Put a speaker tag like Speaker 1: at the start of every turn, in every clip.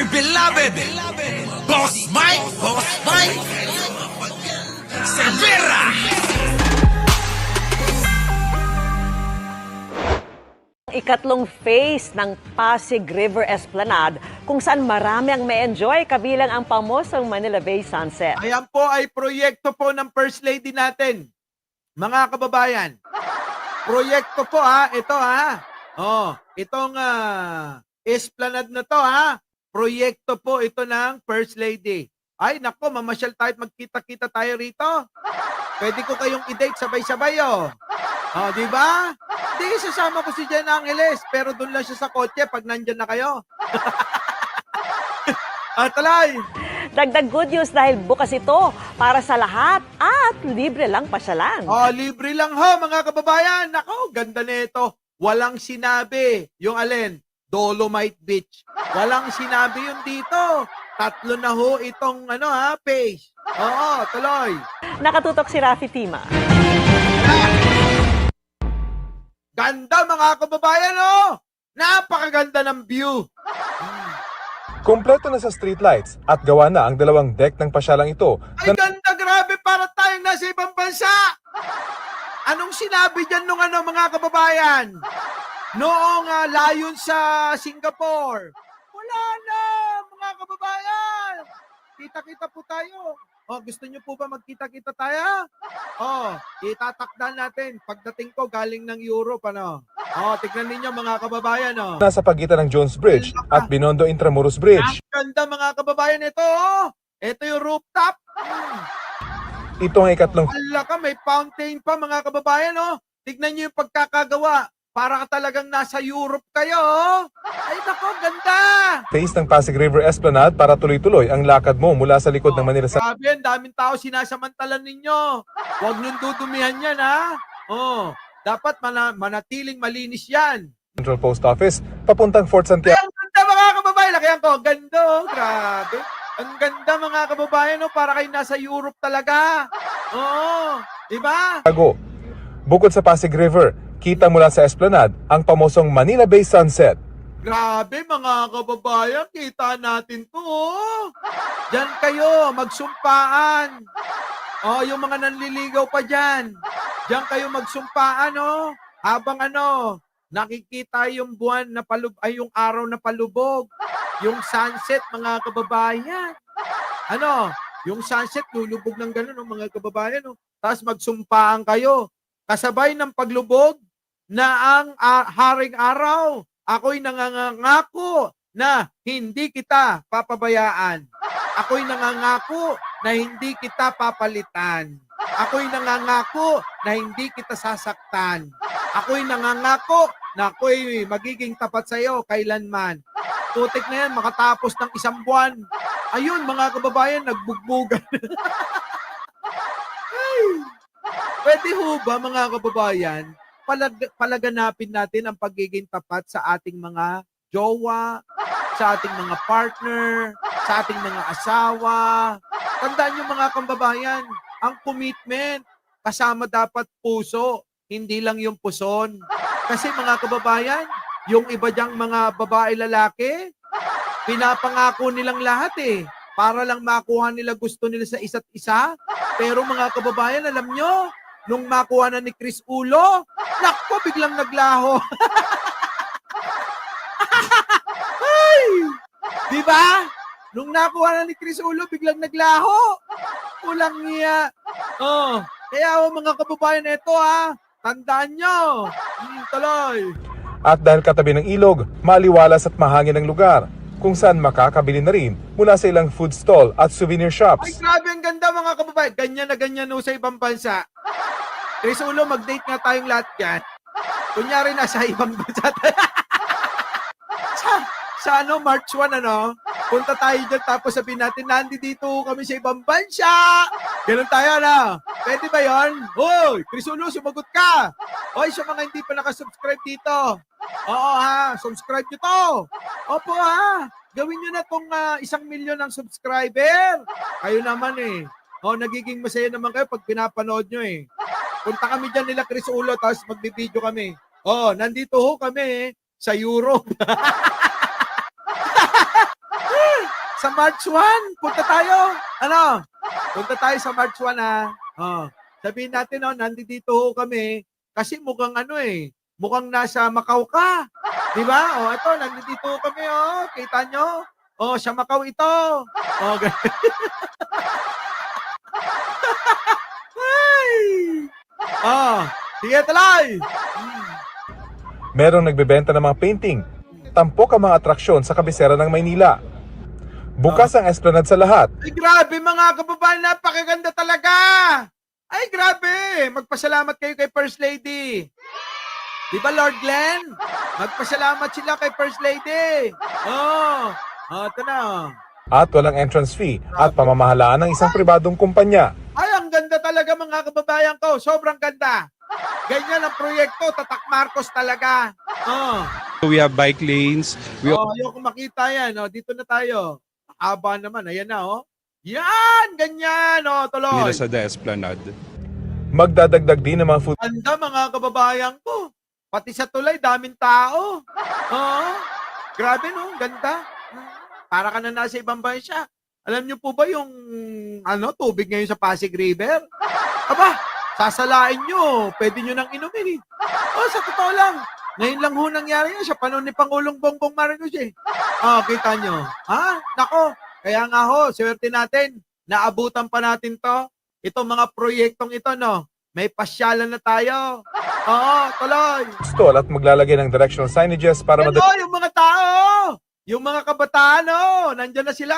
Speaker 1: my beloved Boss Mike, Severa.
Speaker 2: Ikatlong phase ng Pasig River Esplanade kung saan marami ang may-enjoy kabilang ang pamosong Manila Bay Sunset.
Speaker 3: Ayan po ay proyekto po ng First Lady natin. Mga kababayan, proyekto po ito itong Esplanade na to proyekto po ito ng First Lady. Ay nako, mamasyal tayo at magkita-kita tayo rito. Pwede ko kayong i-date sabay-sabay di ba? Hindi, sasama ko si Jen Angeles, pero doon lang siya sa kotse pag nandyan na kayo. Talay!
Speaker 2: Dagdag good news dahil bukas ito para sa lahat at libre lang pasyalan.
Speaker 3: Libre lang mga kababayan. Nako, ganda nito. Walang sinabi yung alin, Dolomite Beach. Walang sinabi yung dito. 3 na itong page. Oo, tuloy.
Speaker 2: Nakatutok si Rafi Tima.
Speaker 3: Ganda mga kababayan, Napakaganda ng view.
Speaker 4: Kompleto na sa streetlights at gawa na ang 2 deck ng pasyalang ito.
Speaker 3: Ay ganda, grabe, para tayong nasa ibang bansa. Anong sinabi dyan nung mga kababayan? Noong layon sa Singapore. Wala na, mga kababayan. Kita-kita po tayo. Gusto niyo po ba magkita-kita tayo? Itatakdan natin. Pagdating ko, galing ng Europe, tignan ninyo mga kababayan,
Speaker 4: Nasa pagitan ng Jones Bridge at Binondo Intramuros Bridge.
Speaker 3: Ang ganda mga kababayan ito, Ito yung rooftop.
Speaker 4: Ito ang ikatlong
Speaker 3: Alaka, may fountain pa mga kababayan, Tignan niyo yung pagkakagawa. Para ka talagang nasa Europe kayo, Ay nako, ganda!
Speaker 4: phase ng Pasig River Esplanade para tuloy-tuloy ang lakad mo mula sa likod ng Manila Sunset
Speaker 3: Grabe, ang daming tao sinasamantalan ninyo. Huwag niyong dudumihan yan, dapat manatiling malinis yan.
Speaker 4: Central Post Office papuntang Fort Santiago.
Speaker 3: Ang ganda mga kababayan, lakihan ko, ganda, grabe. Ang ganda mga kababayan, para kayo nasa Europe talaga. Diba?
Speaker 4: Bukod sa Pasig River, kita mula sa Esplanade ang pamosong Manila Bay Sunset.
Speaker 3: Grabe mga kababayan, kita natin to. Diyan kayo, magsumpaan. Yung mga nanliligaw pa dyan. Diyan kayo magsumpaan, habang nakikita yung buwan na yung araw na palubog. Yung sunset, mga kababayan. Yung sunset, lulubog ng gano'n, mga kababayan. Tapos magsumpaan kayo. Kasabay ng paglubog na ang haring araw, ako'y nangangako na hindi kita papabayaan. Ako'y nangangako na hindi kita papalitan. Ako'y nangangako na hindi kita sasaktan. Ako'y nangangako na ako'y magiging tapat sa iyo kailanman. Putik na yan, makatapos ng 1 buwan. Ayun, mga kababayan, nagbugbugan. Pwede ho ba, mga kababayan, palaganapin natin ang pagiging tapat sa ating mga jowa, sa ating mga partner, sa ating mga asawa. Tandaan nyo mga kababayan, ang commitment, kasama dapat puso, hindi lang yung puson. Kasi mga kababayan, yung iba dyang mga babae lalaki, pinapangako nilang lahat para lang makuha nila gusto nila sa isa't isa. Pero mga kababayan, alam nyo, nung makuha na ni Chris Ulo, nakpo, biglang naglaho. Ay! Diba? Nung nakuha na ni Chris Ulo, biglang naglaho. Kulang niya. Kaya mga kababayan, ito tandaan nyo. Tuloy.
Speaker 4: At dahil katabi ng ilog, maliwalas at mahangin ang lugar, kung saan makakabili na rin mula sa ilang food stall at souvenir
Speaker 3: Ay,
Speaker 4: shops.
Speaker 3: grabe, ang ganda mga kababayan. Ganyan na ganyan sa ibang bansa. Chris Ulo, mag-date nga tayong lahat yan. Kunyari nasa ibang bansa tayo. sa March 1, punta tayo dyan, tapos sabihin natin, nandito kami sa ibang bansa. Ganun tayo, Pwede ba yun? Hoy, Chris Ulo, sumagot ka. Hoy, sa mga hindi pa nakasubscribe dito. Oo, subscribe nyo to. Opo, gawin nyo na tong 1 milyon ng subscriber. Kayo naman nagiging masaya naman kayo pag pinapanood nyo Punta kami dyan nila Chris Ulo, tapos magbibideo kami. Nandito kami sa Europe. Sa March 1, punta tayo. Ano? Punta tayo sa March 1 ha. Oh. Sabihin natin, nandito ho kami kasi mukhang mukhang nasa Macau ka. Di ba? Oh, ito, nandito ho kami, Kita nyo? Oh, sa Macau ito. Oh, Ay! Oh, sige tuloy.
Speaker 4: Merong nagbebenta ng mga painting. Tampok ang mga atraksyon sa kabisera ng Maynila. Bukas ang esplanade sa lahat.
Speaker 3: Ay, grabe mga kababayan, napakaganda talaga. Ay, grabe. Magpasalamat kayo kay First Lady. Di ba, Lord Glenn? Magpasalamat sila kay First Lady. Ito na.
Speaker 4: At walang entrance fee at pamamahalaan ng isang pribadong kumpanya.
Speaker 3: Ay, ang ganda talaga mga kababayan ko. Sobrang ganda. Ganyan ang proyekto. Tatak Marcos talaga.
Speaker 5: We have bike lanes. We
Speaker 3: Ayoko makita yan. Dito na tayo. Aba naman. Ayan na, Yan! Ganyan, tuloy.
Speaker 5: nila sa The Esplanade.
Speaker 4: Magdadagdag din ng mga food
Speaker 3: Ganda mga kababayan ko. Pati sa tulay, daming tao. Grabe no, ganda. Para ka na nasa ibang bansa. Alam niyo po ba yung tubig ngayon sa Pasig River? Aba, sasalain niyo. Pwede niyo nang inumin sa totoo lang. Ngayon lang ho nangyari yan sa panahon ni Pangulong Bongbong Marcos kita niyo. Nako. Kaya nga ho, swerte natin. Naabutan pa natin to. Itong mga proyektong ito, may pasyalan na tayo. Tuloy.
Speaker 4: stall at maglalagay ng directional signages para
Speaker 3: Yung mga tao, yung mga kabataan, nandyan na sila,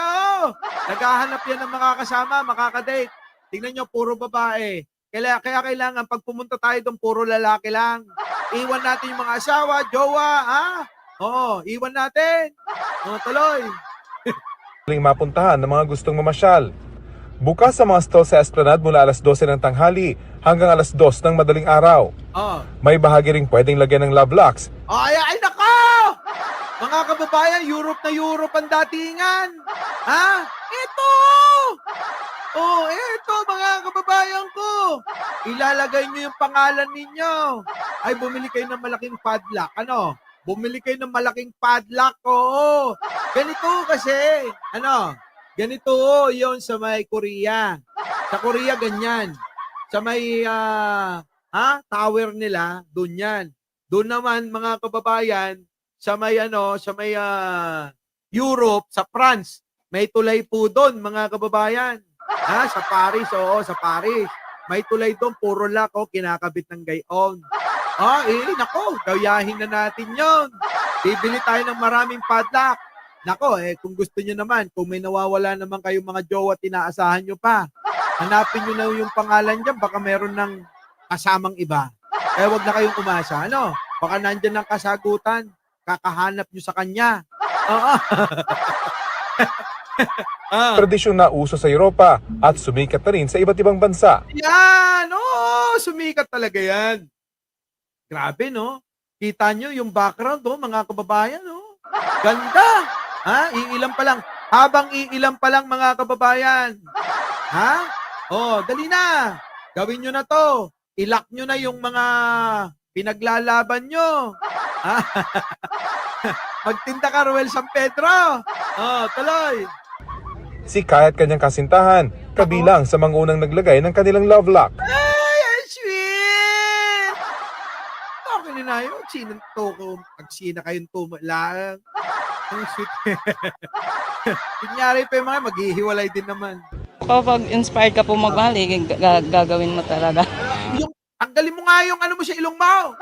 Speaker 3: Naghahanap yan ng mga kasama, makakadate. Tingnan nyo, puro babae. Kaya kailangan, pag pumunta tayo doon, puro lalaki lang. Iwan natin yung mga asawa, jowa, iwan natin. Tuloy.
Speaker 4: madaling mapuntahan ng mga gustong mamasyal. Bukas sa mga stall sa Esplanade mula alas 12 ng tanghali hanggang alas 2 ng madaling araw. May bahagi ring pwedeng lagyan ng love locks.
Speaker 3: Ay, nako! Mga kababayan, Europe na Europe ang datingan. Ito! Ito mga kababayan ko. Ilalagay nyo yung pangalan ninyo. Ay, bumili kayo ng malaking padlock. Bumili kayo ng malaking padlock. Ganito kasi. Ganito yon sa may Korea. Sa Korea, ganyan. Sa may tower nila, doon yan. Doon naman, mga kababayan, sa may Europe, sa France, may tulay po doon, mga kababayan. Sa Paris, sa Paris. May tulay doon, puro lock, kinakabit ng gayon. Nako, gayahin na natin yon. Bibili tayo ng maraming padlock. Nako, kung gusto nyo naman, kung may nawawala naman kayong mga jowa, tinaasahan nyo pa. Hanapin nyo na yung pangalan dyan, baka meron ng kasamang iba. Kaya wag na kayong umasa. Baka nandyan ng kasagutan, kakahanap nyo sa kanya.
Speaker 4: Tradisyon na uso sa Europa at sumikat na rin sa iba't ibang bansa.
Speaker 3: Yan! Sumikat talaga yan. Grabe, Kita nyo yung background, mga kababayan, Ganda! Iilan pa lang. Habang iilan pa lang, mga kababayan. Dali na. Gawin nyo na to. Ilock nyo na yung mga pinaglalaban nyo. Magtinda ka, Ruel San Pedro. Tuloy.
Speaker 4: Si Kai at kanyang kasintahan, kabilang sa mga unang naglagay ng kanilang love lock.
Speaker 3: Ay, ang sweet! Okay na yun. Sinang to, pagsina kayong tumalang. Ang sweet. Kunyari pa yung mga maghihiwalay din naman.
Speaker 6: Kapag inspired ka po magmahal, gagawin mo talaga.
Speaker 3: Tanggalin mo nga yung mo sa ilong mo.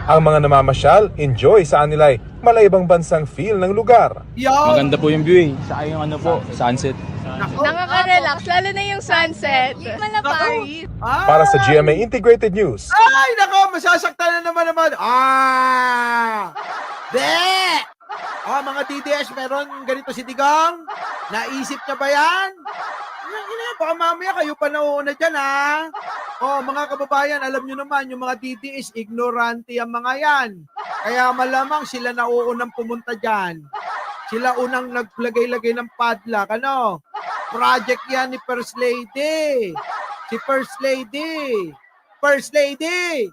Speaker 4: Ang mga namamasyal, enjoy sa anilay, malaybang bansang feel ng lugar.
Speaker 7: Maganda po yung view Saka yung sunset.
Speaker 8: Nakaka-relax, lalo na yung sunset. Malapari.
Speaker 4: Para sa GMA Integrated News.
Speaker 3: Ay, nako, masasaktan na naman. Mga DDS, meron ganito si Digong? Naisip niya ba yan? Baka mamaya kayo pa nauuna dyan, mga kababayan, alam nyo naman, yung mga DDS, ignorante ang mga yan. Kaya malamang sila nauunang pumunta dyan. Sila unang naglagay-lagay ng padlock. Project yan ni First Lady. Si First Lady. First Lady!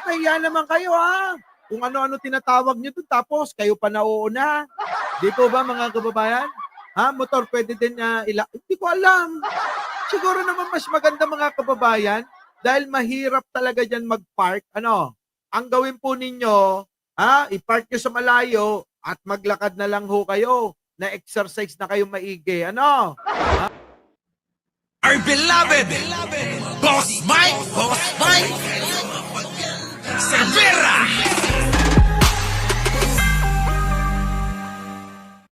Speaker 3: Kaya naman kayo, Kung ano-ano tinatawag nyo doon, tapos kayo pa nauuna. Di po ba, mga kababayan? Ha, motor pwede din hindi ko alam. Siguro naman mas maganda mga kababayan dahil mahirap talaga diyan mag-park. Ano? Ang gawin po ninyo, i-park nyo sa malayo at maglakad na lang ho kayo. Na exercise na kayo maigi. Ano?
Speaker 1: Our beloved Boss Mike, Boss Mike.